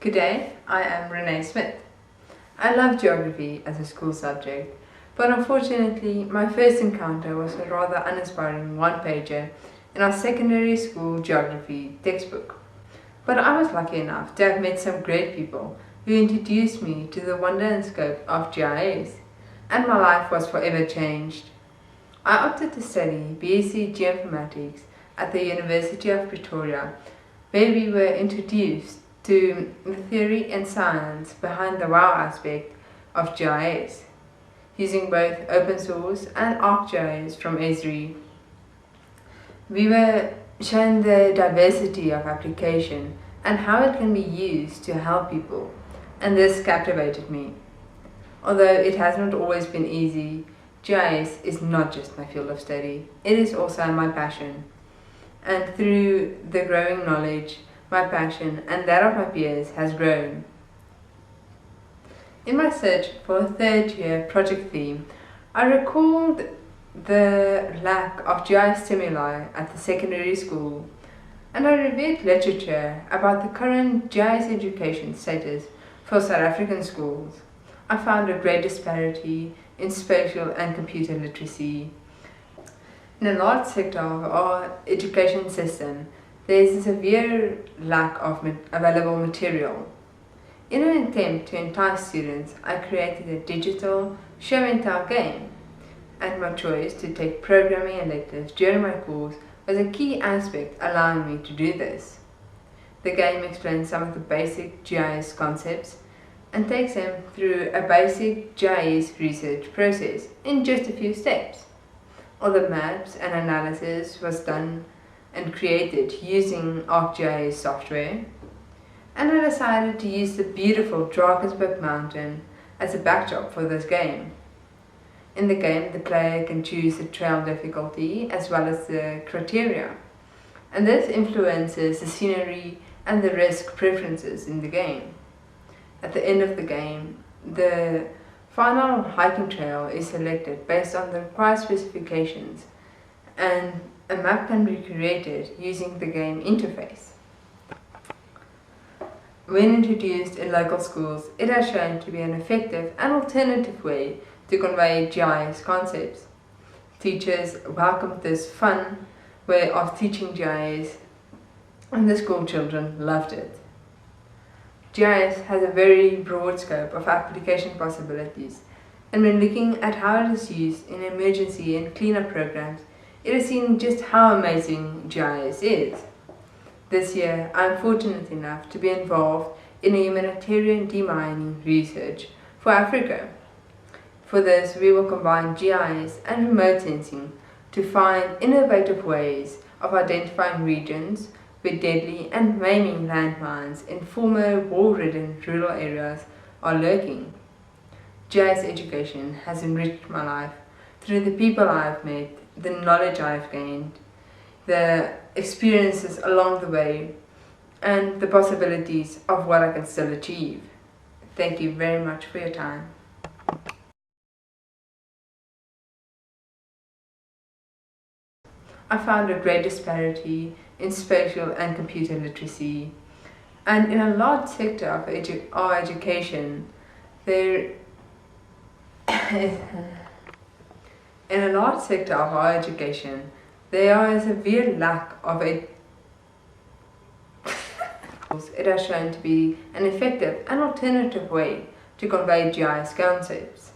Good day, I am Rene Smit. I love geography as a school subject, but unfortunately my first encounter was a rather uninspiring one-pager in our secondary school geography textbook. But I was lucky enough to have met some great people who introduced me to the wonder and scope of GIS, and my life was forever changed. I opted to study BSc Geoinformatics at the University of Pretoria, where we were introduced to the theory and science behind the wow aspect of GIS, using both open source and ArcGIS from Esri. We were shown the diversity of application and how it can be used to help people, and this captivated me. Although it has not always been easy, GIS is not just my field of study, it is also my passion. And through the growing knowledge, my passion and that of my peers has grown. In my search for a third-year project theme, I recalled the lack of GIS stimuli at the secondary school, and I reviewed literature about the current GIS education status for South African schools. I found a great disparity in spatial and computer literacy. In a large sector of our education system, there is a severe lack of available material. In an attempt to entice students, I created a digital show and tell game, and my choice to take programming electives during my course was a key aspect allowing me to do this. The game explains some of the basic GIS concepts and takes them through a basic GIS research process in just a few steps. All the maps and analysis was done and created using ArcGIS software, and I decided to use the beautiful Drakensberg mountain as a backdrop for this game. In the game, the player can choose the trail difficulty as well as the criteria, and this influences the scenery and the risk preferences in the game. At the end of the game, the final hiking trail is selected based on the required specifications, and a map can be created using the game interface. When introduced in local schools, it has shown to be an effective and alternative way to convey GIS concepts. Teachers welcomed this fun way of teaching GIS, and the school children loved it. GIS has a very broad scope of application possibilities, and when looking at how it is used in emergency and cleanup programs, it is seen just how amazing GIS is. This year, I am fortunate enough to be involved in a humanitarian demining research for Africa. For this, we will combine GIS and remote sensing to find innovative ways of identifying regions where deadly and maiming landmines in former war-ridden rural areas are lurking. GIS education has enriched my life through the people I have met, the knowledge I have gained, the experiences along the way, and the possibilities of what I can still achieve. Thank you very much for your time. I found a great disparity in spatial and computer literacy, and in a large sector of our education, there is a severe lack of it. It has shown to be an effective and alternative way to convey GIS concepts.